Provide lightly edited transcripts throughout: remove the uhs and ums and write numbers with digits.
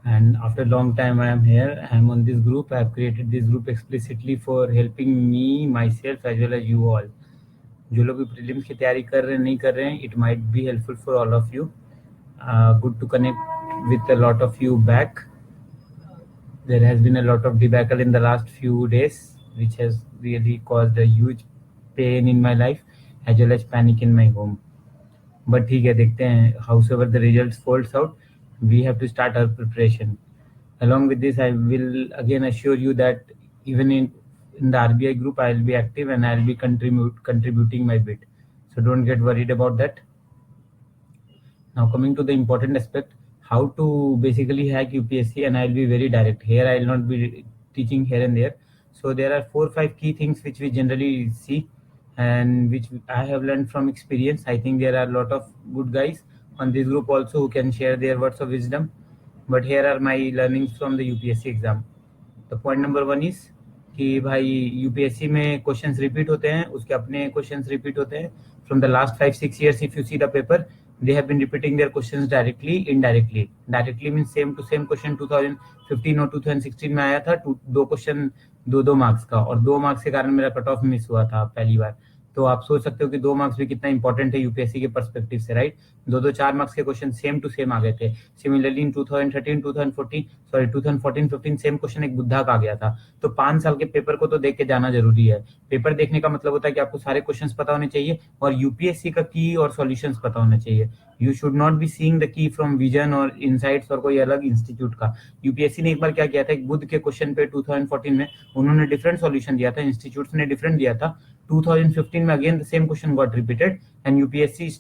and after a long time I am here. I am on this group. I have created this group explicitly for helping me, myself as well as you all. जो लोग भी prelims की तैयारी कर रहे हैं नहीं कर रहे हैं, it might be helpful for all of you. Good to connect with a lot of you back. There has been a lot of debacle in the last few days, which has really caused a huge pain in my life as well as panic in my home. But ठीक है, देखते हैं. Howsoever the results falls out, we have to start our preparation. Along with this, I will again assure you that even in the RBI group, I'll be active and I'll be contributing my bit. So don't get worried about that. Now coming to the important aspect, how to basically hack UPSC, and I'll be very direct. Here I'll not be teaching here and there. So there are 4-5 key things which we generally see and which I have learned from experience. I think there are a lot of good guys on this group also who can share their words of wisdom. But here are my learnings from the UPSC exam. तो point number 1 is कि भाई UPSC में questions repeat होते हैं, उसके अपने questions repeat होते हैं from the last 5-6 years. If you see the paper, they have been repeating their questions directly, indirectly. Directly means same to same question 2015 और 2016 में आया था, दो क्वेश्चन 2-2 मार्क्स का, और 2 मार्क्स के कारण मेरा कट ऑफ मिस हुआ था पहली बार. तो आप सोच सकते हो कि 2 मार्क्स भी कितना इंपॉर्टेंट है यूपीएससी के पर्सपेक्टिव से, राइट. 2-2 4 मार्क्स के क्वेश्चन सेम टू सेम आ गए थे. सिमिलरली इन 2014-15 सेम क्वेश्चन एक बुद्धा का आ गया था. तो 5 साल के पेपर को तो देख के जाना जरूरी है. पेपर देखने का मतलब होता है कि आपको सारे क्वेश्चंस पता होने चाहिए और यूपीएससी का की और सॉल्यूशंस पता होना चाहिए. You should not be seeing the key from vision और इनसाइट्स और कोई अलग इंस्टीट्यूट का. यूपीएससी ने एक बार क्या किया था, एक बुद्ध के क्वेश्चन पे 2014 में उन्होंने डिफरेंट सॉल्यूशन दिया था, इंस्टीट्यूट्स ने डिफरेंट दिया था. 2015 में again the same question got repeated and UPSC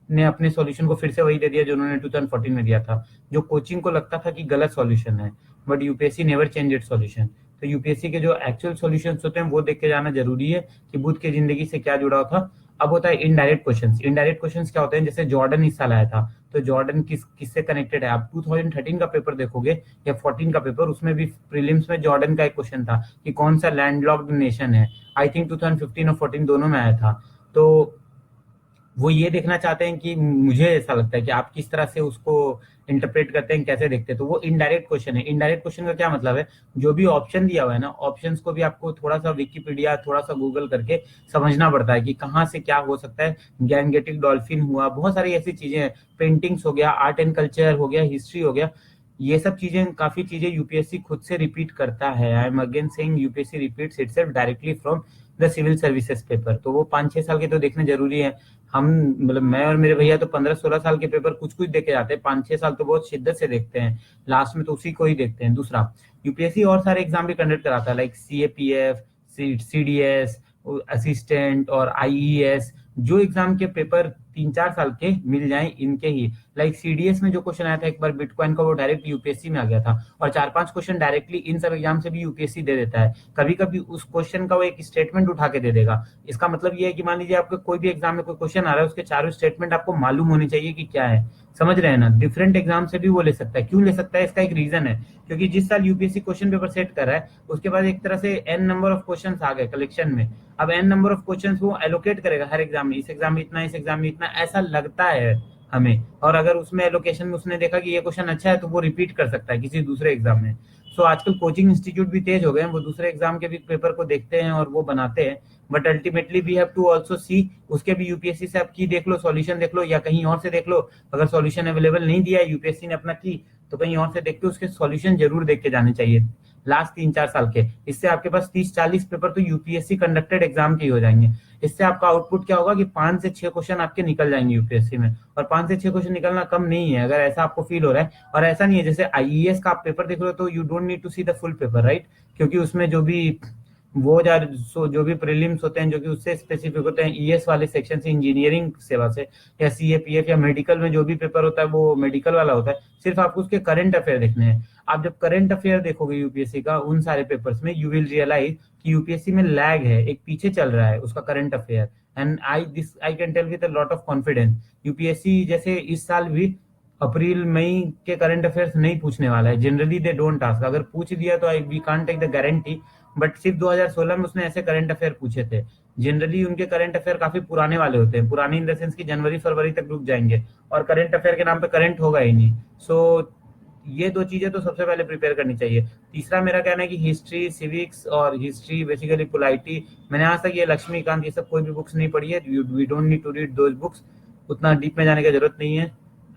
ने अपने सॉल्यूशन को फिर से वही दे दिया जो उन्होंने 2014 में दिया था, जो कोचिंग को लगता था कि गलत सॉल्यूशन है. But UPSC never change it solution. तो यूपीएससी के जो एक्चुअल सॉल्यूशंस होते हैं वो देख के जाना जरूरी है कि बुद्ध की जिंदगी से क्या जुड़ा था. अब होता है इनडायरेक्ट क्वेश्चंस. इनडायरेक्ट क्वेश्चंस क्या होते हैं, जैसे जॉर्डन इस साल आया था, तो जॉर्डन किससे कनेक्टेड है. आप 2013 का पेपर देखोगे या 14 का पेपर, उसमें भी प्रीलिम्स में जॉर्डन का एक क्वेश्चन था कि कौन सा लैंडलॉक्ड नेशन है. आई थिंक 2015 और 14 दोनों में आया था. तो वो ये देखना चाहते हैं कि मुझे ऐसा लगता है कि आप किस तरह से उसको इंटरप्रेट करते हैं, कैसे देखते हैं. तो वो इनडायरेक्ट क्वेश्चन है. इनडायरेक्ट क्वेश्चन का क्या मतलब है, जो भी ऑप्शन दिया हुआ है ना, ऑप्शंस को भी आपको थोड़ा सा विकिपीडिया, थोड़ा सा गूगल करके समझना पड़ता है कि कहाँ से क्या हो सकता है. गैंगेटिक डॉल्फिन हुआ, बहुत सारी ऐसी चीजें हैं. पेंटिंग्स हो गया, आर्ट एंड कल्चर हो गया, हिस्ट्री हो गया. ये सब चीजें, काफी चीजें यूपीएससी खुद से रिपीट करता है. I am again saying UPSC repeats itself directly from the civil services paper. तो वो 5-6 साल के तो देखने जरूरी है. हम मतलब मैं और मेरे भैया तो 15-16 साल के पेपर कुछ कुछ देखे जाते हैं. 5-6 साल तो बहुत शिद्दत से देखते हैं, लास्ट में तो उसी को ही देखते हैं. दूसरा, यूपीएससी और सारे एग्जाम भी कंडक्ट कराता है, लाइक सीएपीएफ, सीडीएस, असिस्टेंट और आईईएस. जो एग्जाम के पेपर 3-4 साल के मिल जाएं इनके ही, लाइक सीडीएस में जो क्वेश्चन आया था एक बार बिटकॉइन का, वो डायरेक्ट यूपीएससी में आ गया था. और 4-5 क्वेश्चन डायरेक्टली इन सब एग्जाम से भी यूपीएससी दे देता है. कभी कभी उस क्वेश्चन का वो एक स्टेटमेंट उठा के दे देगा. इसका मतलब ये है कि मान लीजिए आपके कोई भी एग्जाम में कोई क्वेश्चन आ रहा है, उसके चारों स्टेटमेंट आपको मालूम होनी चाहिए कि क्या है. समझ रहे हैं ना. डिफरेंट एग्जाम से भी वो ले सकता है. क्यों ले सकता है, इसका एक रीजन है, क्योंकि जिस साल यूपीएससी क्वेश्चन पेपर सेट कर रहा है उसके बाद एक तरह से एन नंबर ऑफ क्वेश्चंस आ गए कलेक्शन में. अब एन नंबर ऑफ क्वेश्चंस वो एलोकेट करेगा हर एग्जाम में. इस एग्जाम में इतना, इस एग्जाम में इतना, ऐसा लगता है हमें. और अगर उसमें एलोकेशन में उसने देखा कि ये क्वेश्चन अच्छा है तो वो रिपीट कर सकता है किसी दूसरे एग्जाम में. सो आजकल कोचिंग इंस्टीट्यूट भी तेज हो गए हैं, वो दूसरे एग्जाम के भी पेपर को देखते हैं और वो बनाते हैं. But ultimately we have to also see, उसके भी यूपीएससी से आप की देख लो, सॉल्यूशन देख लो, या कहीं और से देख लो. अगर सॉल्यूशन अवेलेबल नहीं दिया है यूपीएससी ने अपना की, तो कहीं और से देख के उसके सॉल्यूशन जरूर देख के जाने चाहिए लास्ट 3-4 साल के. इससे आपके पास 30-40 पेपर तो यूपीएससी कंडक्टेड एग्जाम के ही हो जाएंगे. इससे आपका आउटपुट क्या होगा कि 5 से 6 क्वेश्चन आपके निकल जाएंगे यूपीएससी में. और 5 से 6 क्वेश्चन निकलना कम नहीं है, अगर ऐसा आपको फील हो रहा है. और ऐसा नहीं है जैसे आईईएस का आप पेपर देख रहे हो तो you don't need to see the full paper, right. क्योंकि उसमें जो भी जो भी प्रीलिम्स होते हैं जो कि उससे स्पेसिफिक होते हैं, ईएस वाले सेक्शन से, इंजीनियरिंग सेवा से, या सीएपीएफ या मेडिकल में जो भी पेपर होता है वो मेडिकल वाला होता है. सिर्फ आपको उसके करंट अफेयर देखने हैं. आप जब करंट अफेयर देखोगे यूपीएससी का उन सारे पेपर्स में, यू विल रियलाइज कि यूपीएससी में लैग है, एक पीछे चल रहा है उसका current affair. And I can tell with a lot of confidence, UPSC जैसे इस साल भी अप्रैल मई के करंट अफेयर्स नहीं पूछने वाला है. Generally they don't ask. अगर पूछ दिया तो we can't take the guarantee. But सिर्फ 2016 में उसने ऐसे करंट अफेयर पूछे थे. जनरली उनके करंट अफेयर काफी पुराने वाले होते हैं, पुराने इन द सेंस की जनवरी फरवरी तक रुक जाएंगे, और करंट अफेयर के नाम पे करंट होगा ही नहीं. सो ये दो चीजें तो सबसे पहले प्रिपेयर करनी चाहिए। तीसरा मेरा कहना है कि हिस्ट्री, सिविक्स और हिस्ट्री बेसिकली पोलाइटी, मैंने आज तक ये लक्ष्मीकांत ये सब कोई भी बुक्स नहीं पढ़ी है। We don't need to read those books, उतना डीप में जाने की जरूरत नहीं है,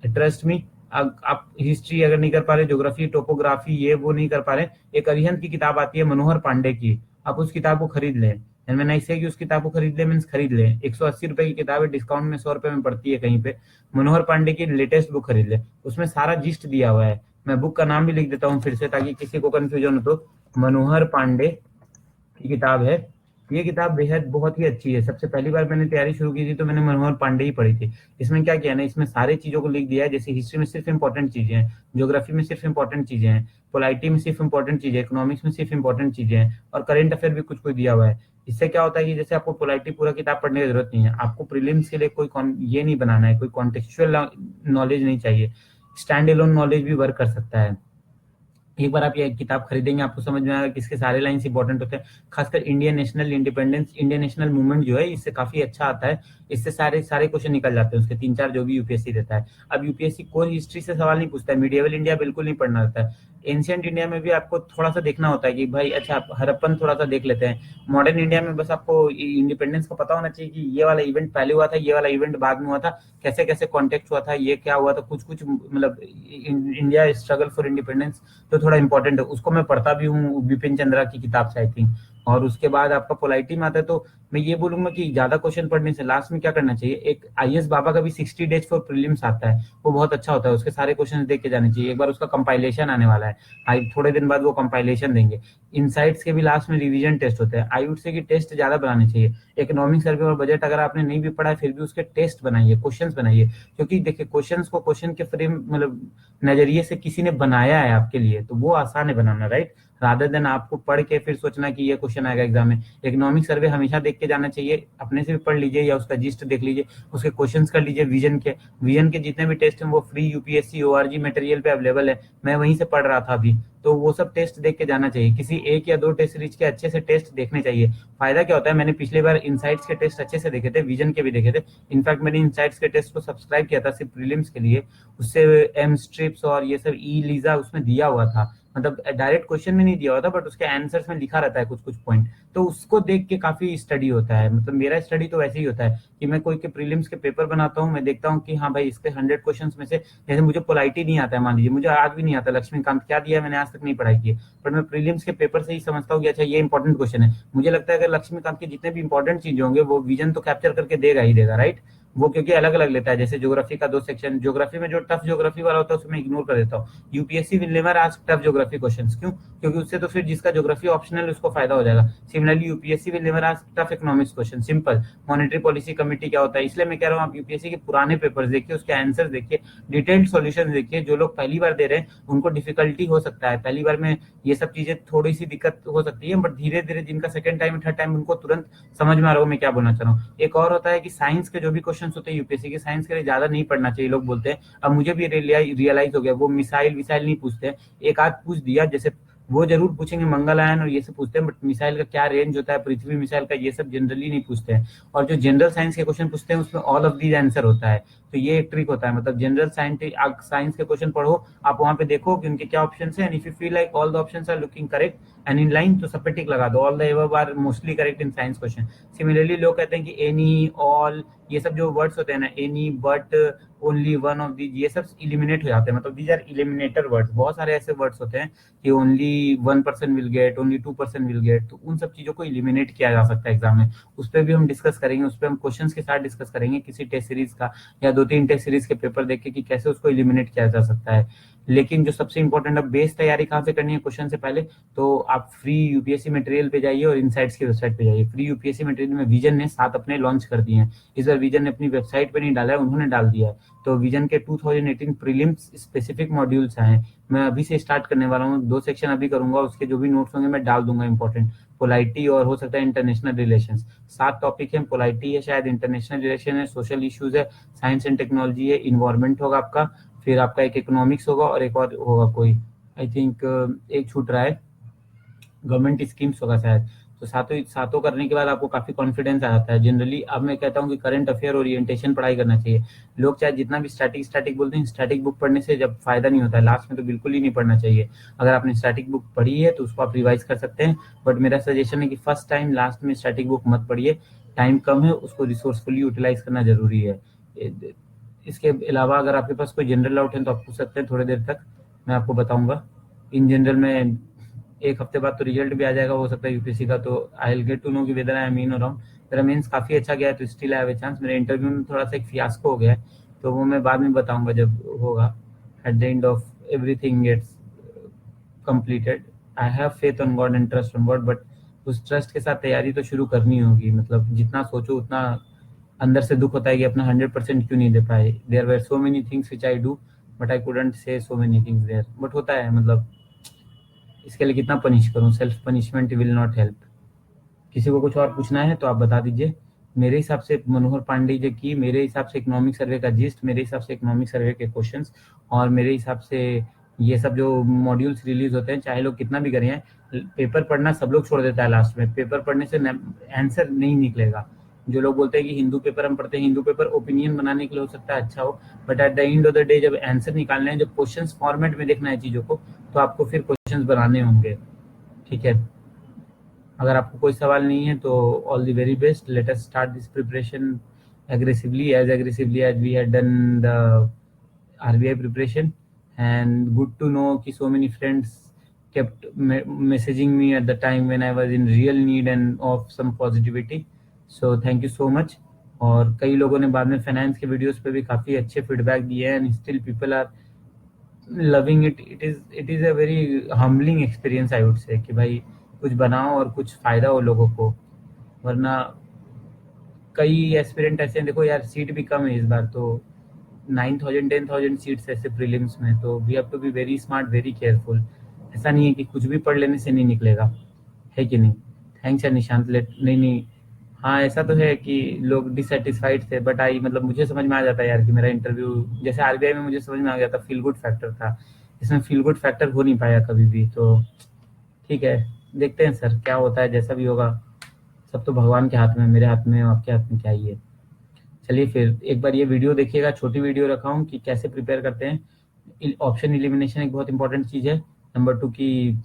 ट्रस्ट मी। आप हिस्ट्री अगर नहीं कर पा रहे, ज्योग्राफी, टोपोग्राफी ये वो नहीं कर पा रहे, एक अरिहंत की किताब आती है मनोहर पांडे की, आप उस किताब को खरीद लें। मैंने ऐसे कि उस किताब को खरीद ले मीन्स खरीद ले, 180 रुपए की किताब है, डिस्काउंट में 100 रुपए में पड़ती है कहीं पे। मनोहर पांडे की लेटेस्ट बुक खरीद ले, उसमें सारा जिस्ट दिया हुआ है। मैं बुक का नाम भी लिख देता हूँ फिर से ताकि किसी को कंफ्यूजन हो। तो मनोहर पांडे की किताब है, ये किताब बेहद बहुत ही अच्छी है। सबसे पहली बार मैंने तैयारी शुरू की थी तो मैंने मनोहर पांडे ही पढ़ी थी। इसमें क्या किया ना, इसमें सारे चीजों को लिख दिया है, जैसे हिस्ट्री में सिर्फ इंपॉर्टेंट चीजें हैं, ज्योग्राफी में सिर्फ इंपॉर्टेंट चीजें हैं, पोलाइटी में सिर्फ इंपॉर्टेंट चीजें, इकोनॉमिक्स में सिर्फ इंपॉर्टेंट चीजें हैं, और करंट अफेयर भी कुछ कुछ दिया हुआ है। इससे क्या होता है कि जैसे आपको पोलाइटी पूरा किताब पढ़ने की जरूरत नहीं है, आपको प्रीलिम्स के लिए कोई ये नहीं बनाना है, कोई कॉन्टेक्चुअल नॉलेज नहीं चाहिए, स्टैंड एलोन नॉलेज भी वर्क कर सकता है। एक बार आप ये किताब खरीदेंगे आपको समझ में आएगा कि इसके सारे लाइंस इंपॉर्टेंट होते हैं। खासकर Indian national independence, Indian national movement जो है, इससे काफी अच्छा आता है। इससे सारे सारे क्वेश्चन निकल जाते हैं उसके, 3-4 जो भी यूपीएससी देता है। अब यूपीएससी कोर हिस्ट्री से सवाल नहीं पूछता है, मीडिएवल इंडिया बिल्कुल नहीं पढ़ना होता है। एंशियंट इंडिया में भी आपको थोड़ा सा देखना होता है कि भाई अच्छा हड़प्पन थोड़ा सा देख लेते हैं। मॉडर्न इंडिया में बस आपको इंडिपेंडेंस का पता होना चाहिए कि ये वाला इवेंट पहले हुआ था, ये वाला इवेंट बाद में हुआ था, कैसे कैसे कॉन्टेक्ट हुआ था, ये क्या हुआ था, कुछ कुछ मतलब इंडिया स्ट्रगल फॉर इंडिपेंडेंस तो थोड़ा इंपॉर्टेंट है, उसको मैं पढ़ता भी हूँ बिपिन चंद्रा की किताब से आई थिंक। और उसके बाद आपका पोलाइटी में आता है, तो मैं ये बोलूंगा कि ज्यादा क्वेश्चन पढ़ने से लास्ट में क्या करना चाहिए, एक आईएएस बाबा का भी 60 डेज फॉर प्रीलिम्स आता है, वो बहुत अच्छा होता है, उसके सारे क्वेश्चन देख के जाने चाहिए। एक बार उसका कंपाइलेशन आने वाला है, थोड़े दिन बाद वो कंपाइलेशन देंगे। इनसाइट्स के भी लास्ट में रिवीजन टेस्ट होते हैं, आई वुड से कि टेस्ट ज्यादा बनाने चाहिए। इकोनॉमिक सर्वे और बजट अगर आपने नहीं भी पढ़ा है फिर भी उसके टेस्ट बनाइए, क्वेश्चंस बनाइए, क्योंकि देखिए क्वेश्चंस को क्वेश्चन के फ्रेम मतलब नजरिए से किसी ने बनाया है आपके लिए, तो वो आसान है बनाना, राइट, रादर देन आपको पढ़ के फिर सोचना कि ये क्वेश्चन आएगा एग्जाम में। इकोनॉमिक सर्वे हमेशा देख के जाना चाहिए, अपने से भी पढ़ लीजिए या उसका जिस्ट देख लीजिए, उसके क्वेश्चंस कर लीजिए। विजन के जितने भी टेस्ट हैं वो फ्री यूपीएससी ओआरजी मटेरियल पे अवेलेबल है, मैं वहीं से पढ़ रहा था अभी, तो वो सब टेस्ट देख के जाना चाहिए। किसी एक या दो टेस्ट सीरीज के अच्छे से टेस्ट देखने चाहिए। फायदा क्या होता है, मैंने पिछली बार इनसाइट्स के टेस्ट अच्छे से देखे थे, विजन के भी देखे थे। इनफैक्ट मैंने इनसाइट्स के टेस्ट को सब्सक्राइब किया था सिर्फ प्रीलिम्स के लिए, उससे एम स्ट्रिप्स और ये सब ई लीजा उसमें दिया हुआ था, मतलब डायरेक्ट क्वेश्चन में नहीं दिया हुआ था बट उसके आंसर्स में लिखा रहता है कुछ कुछ पॉइंट, तो उसको देख के काफी स्टडी होता है। मतलब मेरा स्टडी तो वैसे ही होता है कि मैं कोई के प्रीलिम्स के पेपर बनाता हूँ, मैं देखता हूँ कि हाँ भाई इसके 100 क्वेश्चंस में से, जैसे मुझे पोलाइटी नहीं आता है, मान लीजिए मुझे आज भी नहीं आता, लक्ष्मीकांत क्या दिया मैंने आज तक नहीं पढ़ाई की है, पर मैं प्रीलिम्स के पेपर से ही समझता हूँ कि अच्छा ये इंपॉर्टेंट क्वेश्चन है। मुझे लगता है अगर लक्ष्मीकांत के जितने भी इंपॉर्टेंट चीजें होंगे वो विजन तो कैप्चर करके देगा ही देगा, राइट। वो क्योंकि अलग अलग लेता है, जैसे ज्योग्राफी का 2 सेक्शन, ज्योग्राफी में जो टफ ज्योग्राफी वाला होता है उसमें इग्नोर कर देता हूँ। UPSC will never ask tough geography questions, क्यों, क्योंकि उससे तो फिर जिसका ज्योग्राफी ऑप्शनल उसको फायदा हो जाएगा। Similarly UPSC will never ask tough economics question, simple. Monetary policy committee क्या होता है, इसलिए मैं कह रहा हूँ आप यूपीएससी के पुराने पेपर्स देखिए, उसके आंसर देखिए, डिटेल्ड सॉल्यूशन देखिए। जो लोग पहली बार दे रहे हैं उनको डिफिकल्टी हो सकता है, पहली बार में ये सब चीजें थोड़ी सी दिक्कत हो सकती है, बट धीरे धीरे जिनका सेकंड टाइम थर्ड टाइम उनको तुरंत समझ में आ रहा हो मैं क्या बोलना चाह रहा हूँ। एक और होता है कि साइंस के जो भी क्वेश्चन होते हैं यूपीएससी के, साइंस के लिए ज्यादा नहीं पढ़ना चाहिए, लोग बोलते हैं। अब मुझे भी रियलाइज हो गया, वो मिसाइल विसाइल नहीं पूछते हैं, एक आध पूछ दिया, जैसे वो जरूर पूछेंगे मंगलयान और ये सब पूछते हैं, बट मिसाइल का क्या रेंज होता है, पृथ्वी मिसाइल का, ये सब जनरली नहीं पूछते हैं। और जो जनरल साइंस के क्वेश्चन पूछते हैं उसमें ऑल ऑफ दीज आंसर होता है, तो ये एक ट्रिक होता है। मतलब जनरल साइंस के क्वेश्चन पढ़ो, आप वहां पे देखो कि उनके क्या ऑप्शन है, and if you feel like all the options are looking correct and in line, तो सब पे टिक लगा दो, all the above are mostly correct in science question. Similarly लोग कहते हैं कि एनी, ऑल, ये सब जो वर्ड्स होते हैं ना, any, but, only, one of these, ये सब इलिमिनेट हो जाते हैं, मतलब दीज आर इलिमिनेटर वर्ड्स। बहुत सारे ऐसे वर्ड्स होते हैं कि only 1% will get, only 2% will get, तो उन सब चीजों को इलिमिनेट किया जा सकता है एग्जाम में। उस पर भी हम डिस्कस करेंगे, उस पर हम क्वेश्चंस के साथ डिस्कस करेंगे किसी टेस्ट सीरीज का, या 2-3 टेस्ट सीरीज के पेपर देख के कि कैसे उसको इलिमिनेट किया जा सकता है। लेकिन जो सबसे इंपॉर्टेंट, अब बेस तैयारी कहाँ से करनी है क्वेश्चन से पहले, तो आप फ्री यूपीएससी मटेरियल पे जाइए और इनसाइट्स की वेबसाइट पे जाइए। फ्री यूपीएससी मटेरियल में विजन ने 7 अपने लॉन्च कर दिए हैं, इस बार विजन ने अपनी वेबसाइट पे नहीं डाला है, उन्होंने डाल दिया है। तो विजन के 2018 प्रीलिम्स स्पेसिफिक मॉड्यूल्स आए हैं, मैं अभी से स्टार्ट करने वाला हूँ, 2 सेक्शन अभी करूंगा, उसके जो भी नोट्स होंगे मैं डाल दूंगा इंपॉर्टेंट, पोलाइटी और हो सकता है इंटरनेशनल रिलेशंस। 7 टॉपिक है, पोलाइटी है, शायद इंटरनेशनल रिलेशन है, सोशल इश्यूज है, साइंस एंड टेक्नोलॉजी है, इन्वायरमेंट होगा आपका, फिर आपका एक इकोनॉमिक्स होगा और एक और होगा कोई, आई थिंक एक छूट रहा है, गवर्नमेंट स्कीम्स होगा शायद। तो सातों सातों करने के बाद आपको काफ़ी कॉन्फिडेंस आ जाता है। जनरली अब मैं कहता हूँ कि करंट अफेयर ओरिएंटेशन पढ़ाई करना चाहिए। लोग चाहे जितना भी स्टैटिक स्टैटिक बोलते हैं, स्टैटिक बुक पढ़ने से जब फ़ायदा नहीं होता है, लास्ट में तो बिल्कुल ही नहीं पढ़ना चाहिए। अगर आपने स्टैटिक बुक पढ़ी है तो उसको आप रिवाइज़ कर सकते हैं, बट मेरा सजेशन है कि फर्स्ट टाइम लास्ट में स्टैटिक बुक मत पढ़िए। टाइम कम है, उसको रिसोर्सफुली यूटिलाइज़ करना ज़रूरी है। इसके अलावा अगर आपके पास कोई जनरल डाउट है तो आप पूछ सकते हैं थोड़ी देर तक, मैं आपको बताऊँगा। इन जनरल में 1 हफ्ते बाद तो रिजल्ट भी आ जाएगा, हो सकता है यूपीएससी का, तो I will get to know कि वेदर आई एम इन और आउट। मेरा मेंस काफ़ी अच्छा गया है तो still I have a chance. मेरे इंटरव्यू में थोड़ा-सा एक फियास्को हो गया है, तो वो मैं बाद में बताऊँगा जब होगा। At the end of everything gets completed, I have faith on God and trust on God, but उस ट्रस्ट के साथ तैयारी तो शुरू करनी होगी। मतलब जितना सोचो उतना अंदर से दुःख होता है कि अपना 100% क्यों नहीं दे पाए। There were so many things which I do but I couldn't say so many things there, but होता है। मतलब इसके लिए कितना पनिश करूँ, self punishment will not help. किसी को कुछ और पूछना है तो आप बता दीजिए। मेरे हिसाब से मनोहर पांडे जी की, मेरे हिसाब से इकोनॉमिक सर्वे का जिस्ट, मेरे हिसाब से इकोनॉमिक सर्वे के क्वेश्चंस, और मेरे हिसाब से ये सब जो मॉड्यूल्स रिलीज होते हैं, चाहे लोग कितना भी करें, पेपर पढ़ना सब लोग छोड़ देता है लास्ट में। पेपर पढ़ने से आंसर नहीं निकलेगा। जो लोग बोलते हैं कि हिंदू पेपर हम पढ़ते हैं, हिंदू पेपर ओपिनियन बनाने के लिए हो सकता है अच्छा हो, but at the end of the day जब आंसर निकालने हैं, जब क्वेश्चंस फॉर्मेट में देखना है चीज़ों को, तो आपको फिर क्वेश्चंस बनाने होंगे। ठीक है, अगर आपको कोई सवाल नहीं है तो all the very best. Let us start this preparation aggressively as we had done the RBI preparation, and good to know कि so many friends kept messaging me at the time when I was in real need and of some positivity, so thank you so much। और कई लोगों ने बाद में finance के videos पे भी काफ़ी अच्छे फीडबैक दिए हैं, and still people are loving it. It is a very humbling experience I would say, कि भाई कुछ बनाओ और कुछ फ़ायदा हो लोगों को। वरना कई एस्पिरेंट ऐसे हैं, देखो यार सीट भी कम है इस बार तो, 9,000 10,000 सीट्स ऐसे प्रीलिम्स में, तो we have to be very smart, very careful. ऐसा नहीं है कि कुछ भी पढ़ लेने से नहीं निकलेगा, है कि नहीं। थैंक्स यार निशांत। लेट नहीं नहीं, हाँ ऐसा तो है कि लोग डिससेटिस्फाइड थे, बट आई मतलब मुझे समझ में आ जाता है यार कि मेरा इंटरव्यू जैसे आरबीआई में मुझे समझ में आ गया था, फील गुड फैक्टर था। इसमें फील गुड फैक्टर हो नहीं पाया कभी भी, तो ठीक है, देखते हैं सर क्या होता है, जैसा भी होगा। सब तो भगवान के हाथ में, मेरे हाथ में, आपके हाथ में क्या ही है। चलिए फिर एक बार ये वीडियो देखिएगा, छोटी वीडियो रखा हूँ कि कैसे प्रिपेयर करते हैं। ऑप्शन एलिमिनेशन एक बहुत इंपॉर्टेंट चीज़ है। नंबर 2 की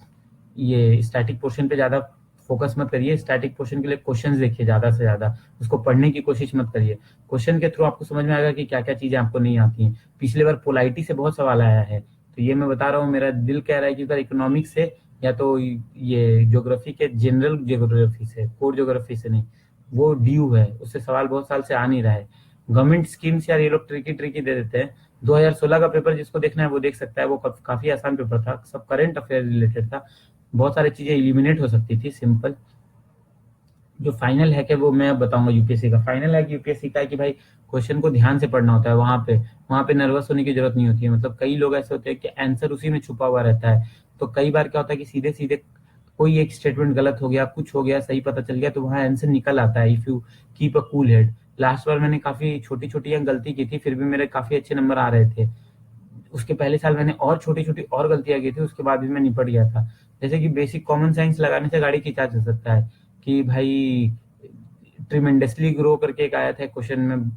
ये स्टैटिक पोर्शन पे ज़्यादा फोकस मत करिए। स्टैटिक पोर्शन के लिए क्वेश्चंस देखिए ज़्यादा से ज़्यादा, उसको पढ़ने की कोशिश मत करिए। क्वेश्चन के थ्रू आपको समझ में आएगा कि क्या क्या चीज़ें आपको नहीं आती हैं। पिछले बार पोलाइटी से बहुत सवाल आया है, तो ये मैं बता रहा हूँ, मेरा दिल कह रहा है कि अगर इकोनॉमिक्स से या तो ये ज्योग्राफी के जनरल ज्योग्राफी से, कोर ज्योग्राफी से नहीं, वो ड्यू है, उससे सवाल बहुत साल से आ नहीं रहा है। गवर्नमेंट स्कीम्स यार ये लोग ट्रिकी ट्रिकी दे देते हैं। 2016 का पेपर जिसको देखना है वो देख सकता है, वो काफी आसान पेपर था, सब करंट अफेयर रिलेटेड था, बहुत सारी चीजें एलिमिनेट हो सकती थी, सिंपल। जो फाइनल है कि वो मैं बताऊंगा यूपीएससी का। फाइनल है कि यूपीएससी का है कि भाई क्वेश्चन को ध्यान से पढ़ना होता है, वहां पे नर्वस होने की जरूरत नहीं होती है। मतलब कई लोग ऐसे होते हैं कि आंसर उसी में छुपा हुआ रहता है, तो कई बार क्या होता है कि सीधे सीधे कोई एक स्टेटमेंट गलत हो गया, कुछ हो गया, सही पता चल गया, तो वहां आंसर निकल आता है if you keep a cool head. Last बार मैंने काफी छोटी छोटी गलती की थी, फिर भी मेरे काफी अच्छे नंबर आ रहे थे। उसके पहले साल मैंने और छोटी छोटी और गलतियां की थी, उसके बाद भी मैं निपट गया था। जैसे कि बेसिक कॉमन सेंस लगाने से गाड़ी खींचा जा सकता है, कि भाई ट्रिमेंडसली ग्रो करके एक आया था क्वेश्चन में,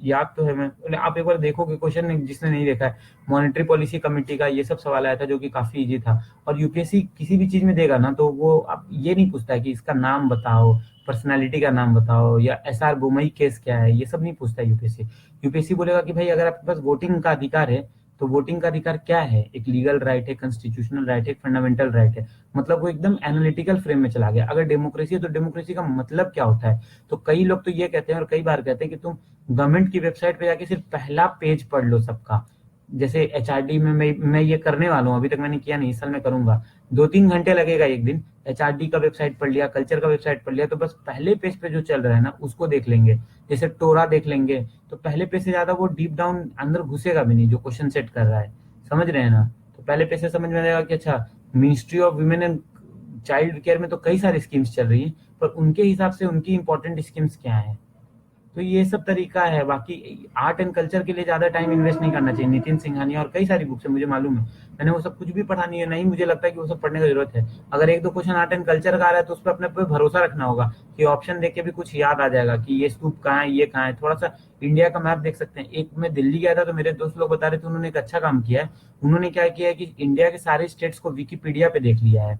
याद तो है, मैं आप एक बार देखोगे क्वेश्चन, जिसने नहीं देखा है। मॉनेटरी पॉलिसी कमेटी का ये सब सवाल आया था जो कि काफी इजी था। और यूपीएससी किसी भी चीज में देगा ना, तो वो आप ये नहीं पूछता है कि इसका नाम बताओ, पर्सनालिटी का नाम बताओ, या एसआर बोमई केस क्या है, ये सब नहीं पूछता है यूपीएससी। यूपीएससी बोलेगा कि भाई अगर आपके पास वोटिंग का अधिकार है, तो वोटिंग का अधिकार क्या है, एक लीगल राइट है, कॉन्स्टिट्यूशनल राइट है, फंडामेंटल राइट है। मतलब वो एकदम एनालिटिकल फ्रेम में चला गया। अगर डेमोक्रेसी है तो डेमोक्रेसी का मतलब क्या होता है। तो कई लोग तो ये कहते हैं, और कई बार कहते हैं, कि तुम गवर्नमेंट की वेबसाइट पे जाके सिर्फ पहला पेज पढ़ लो सबका। जैसे एचआरडी में मैं ये करने वाला हूँ, अभी तक मैंने किया नहीं, इस साल मैं करूंगा। 2-3 घंटे लगेगा एक दिन, एचआरडी का वेबसाइट पढ़ लिया, कल्चर का वेबसाइट पढ़ लिया, तो बस पहले पेज पे जो चल रहा है ना उसको देख लेंगे। जैसे टोरा देख लेंगे, तो पहले पेज से ज्यादा वो डीप डाउन अंदर घुसेगा भी नहीं जो क्वेश्चन सेट कर रहा है। समझ रहे हैं ना। तो पहले पेज से समझ में आएगा कि अच्छा, ministry of women and child care में तो कई सारी स्कीम्स चल रही हैं, पर उनके हिसाब से उनकी इंपॉर्टेंट स्कीम्स क्या है। तो ये सब तरीका है। बाकी आर्ट एंड कल्चर के लिए ज्यादा टाइम इन्वेस्ट नहीं करना चाहिए। नितिन सिंघानिया और कई सारी बुक्स है, मुझे मालूम है, मैंने वो सब कुछ भी पढ़ा नहीं है, नहीं मुझे लगता है कि वो सब पढ़ने की जरूरत है। अगर एक दो क्वेश्चन आर्ट एंड कल्चर का आ रहा है तो उस पर अपने पे भरोसा रखना होगा कि ऑप्शन देख के भी कुछ याद आ जाएगा कि ये स्तूप कहाँ है, ये कहाँ है। थोड़ा सा इंडिया का मैप देख सकते हैं। एक मैं दिल्ली गया था तो मेरे दोस्त लोग बता रहे थे, उन्होंने एक अच्छा काम किया है। उन्होंने क्या किया है कि इंडिया के सारे स्टेट्स को विकिपीडिया पे देख लिया है।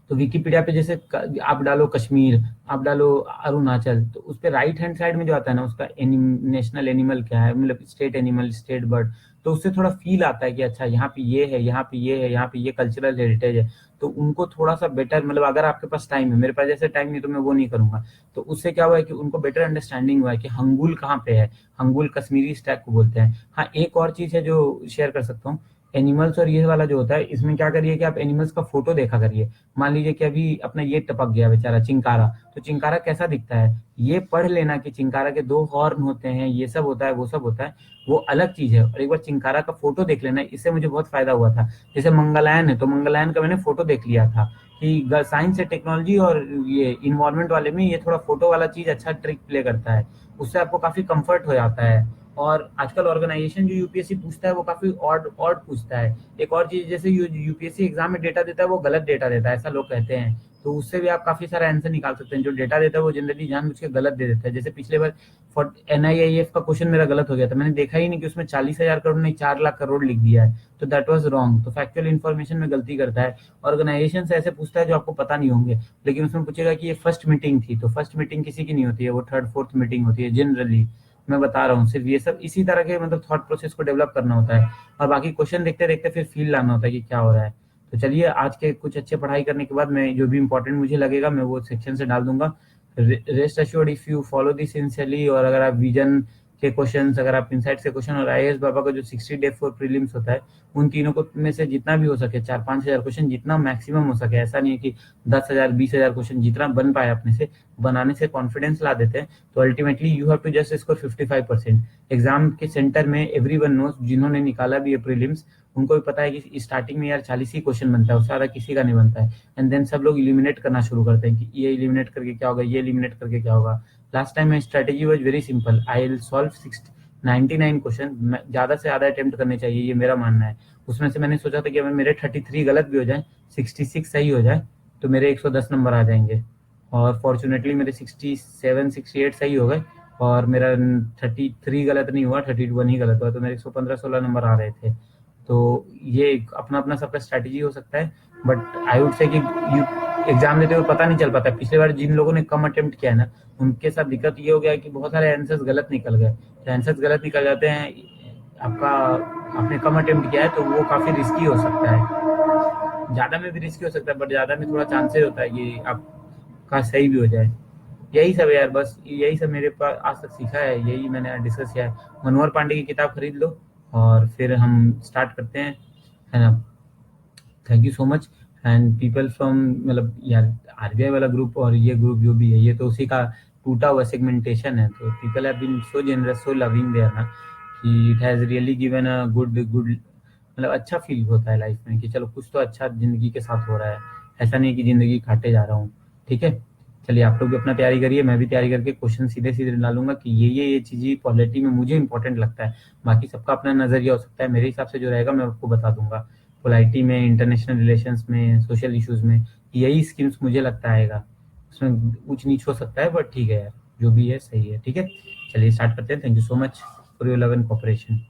तो विकिपीडिया पे जैसे आप डालो कश्मीर, आप डालो अरुणाचल, तो उस पे राइट हैंड साइड में जो आता है ना, उसका नेशनल एनिमल क्या है, मतलब स्टेट एनिमल, स्टेट बर्ड। तो उससे थोड़ा फील आता है कि अच्छा यहाँ पे ये है, यहाँ पे ये है, यहाँ पे ये कल्चरल हेरिटेज है। तो उनको थोड़ा सा बेटर, मतलब अगर आपके पास टाइम है, मेरे पास जैसे टाइम नहीं तो मैं वो नहीं करूंगा। तो उससे क्या हुआ है कि उनको बेटर अंडरस्टैंडिंग हुआ है कि हंगुल कहाँ पे है। हंगुल कश्मीरी स्टैग को बोलते हैं। हाँ, एक और चीज है जो शेयर कर सकता हूँ। एनिमल्स और ये वाला जो होता है, इसमें क्या करिए कि आप एनिमल्स का फोटो देखा करिए। मान लीजिए कि अभी अपना ये टपक गया बेचारा चिंकारा, तो चिंकारा कैसा दिखता है ये पढ़ लेना कि चिंकारा के दो हॉर्न होते हैं, ये सब होता है, वो सब होता है, वो अलग चीज है। और एक बार चिंकारा का फोटो देख लेना, इससे मुझे बहुत फायदा हुआ था। जैसे मंगलायन है, तो मंगलायन का मैंने फोटो देख लिया था कि साइंस से टेक्नोलॉजी और ये इन्वायरमेंट वाले में ये थोड़ा फोटो वाला चीज अच्छा ट्रिक प्ले करता है। उससे आपको काफी कंफर्ट हो जाता है। और आजकल ऑर्गेनाइजेशन जो यूपीएससी पूछता है वो काफी ऑड ऑड पूछता है। एक और चीज, जैसे यूपीएससी एग्जाम में डेटा देता है वो गलत डेटा देता है, ऐसा लोग कहते हैं। तो उससे भी आप काफी सारा आंसर निकाल सकते हैं। जो डेटा देता है वो जनरली जानबूझ के गलत दे देता है। जैसे पिछले बार फॉर एनआईआईएफ का क्वेश्चन मेरा गलत हो गया था, मैंने देखा ही नहीं कि उसमें 40,000 करोड़ नहीं 4 लाख करोड़ लिख दिया है, तो दैट वाज रॉन्ग। तो फैक्चुअल इन्फॉर्मेशन में गलती करता है। ऑर्गेनाइजेशन से ऐसे पूछता है जो आपको पता नहीं होंगे, लेकिन उसमें पूछेगा कि ये फर्स्ट मीटिंग थी, तो फर्स्ट मीटिंग किसी की नहीं होती है, वो थर्ड फोर्थ मीटिंग होती है जनरली। मैं बता रहा हूँ सिर्फ ये सब इसी तरह के मतलब थॉट प्रोसेस को डेवलप करना होता है। और बाकी क्वेश्चन देखते देखते फिर फील लाना होता है कि क्या हो रहा है। तो चलिए, आज के कुछ अच्छे पढ़ाई करने के बाद मैं जो भी इंपॉर्टेंट मुझे लगेगा मैं वो सेक्शन से डाल दूंगा। Rest assured, if you follow this sincerely, और अगर आप विजन के क्वेश्चंस, अगर आप इनसाइट के क्वेश्चन और आईएएस बाबा का जो 60 डे फॉर प्रीलिम्स होता है, उन तीनों को में से जितना भी हो सके 4-5 हजार क्वेश्चन जितना मैक्सिमम हो सके, ऐसा नहीं है कि 10,000 20,000 क्वेश्चन जितना बन पाए अपने से बनाने से कॉन्फिडेंस ला देते हैं। तो ultimately you have to just score 55%। Exam के सेंटर में एवरीवन नोस, जिन्होंने निकाला भी है प्रीलिम्स, उनको भी पता है कि स्टार्टिंग में यार 40 ही क्वेश्चन बनता है, उससे ज्यादा किसी का नहीं बनता है। एंड देन सब लोग इलिमिनेट करना शुरू करते हैं कि ये इलिमिनेट करके क्या होगा, ये इलिमिनेट करके क्या होगा। Last time my strategy was very simple, I will solve 99 question, ज्यादा से ज्यादा अटेम्प्ट करने चाहिए, ये मेरा मानना है। उसमें से मैंने सोचा था कि अगर मेरे 33 गलत भी हो जाए, 66 सही हो जाए, तो मेरे 110 नंबर आ जाएंगे। और फॉर्चुनेटली मेरे 67 68 सही हो गए, और मेरा 33 गलत नहीं हुआ, 31 ही गलत हुआ, तो मेरे 115-16 नंबर आ रहे थे। तो ये अपना अपना सबका स्ट्रैटेजी हो सकता है, बट आई वुड से कि एग्जाम देते हुए पता नहीं चल पाता। पिछले बार जिन लोगों ने कम अटेम्प्ट किया है ना, उनके साथ दिक्कत ये हो गया कि बहुत सारे आंसर्स गलत निकल गए। तो आंसर्स गलत निकल जाते हैं, आपका आपने कम अटेम्प्ट किया है तो वो काफी रिस्की हो सकता है। ज्यादा में भी रिस्की हो सकता है, बट ज्यादा में थोड़ा चांसेस होता है कि आपका सही भी हो जाए। यही सब है यार, बस यही सब मेरे पास आज तक सीखा है, यही मैंने डिस्कस किया है। मनोहर पांडे की किताब खरीद लो और फिर हम स्टार्ट करते हैं, है ना। Thank you so much. And people from, मतलब यार आरबीआई वाला ग्रुप और ये ग्रुप जो भी है, ये तो उसी का टूटा हुआ सेगमेंटेशन है। तो people have been so generous, so loving there ना, कि it has really given a good good, मतलब अच्छा फील होता है लाइफ में कि चलो कुछ तो अच्छा जिंदगी के साथ हो रहा है। ऐसा नहीं कि जिंदगी काटे जा रहा हूँ। ठीक है, चलिए आप लोग भी अपना तैयारी करिए, मैं भी तैयारी करके क्वेश्चन सीधे सीधे डालूंगा कि ये चीज़ें पॉलिटी में मुझे इंपॉर्टेंट लगता है। बाकी सबका अपना नजरिया हो सकता है, मेरे हिसाब से जो रहेगा मैं आपको बता दूंगा। पोलाइटी में, इंटरनेशनल रिलेशंस में, सोशल इश्यूज में, यही स्कीम्स मुझे लगता आएगा। उसमें ऊंच नीच हो सकता है, बट ठीक है यार, जो भी है सही है। ठीक है, चलिए स्टार्ट करते हैं। Thank you so much for your love and cooperation.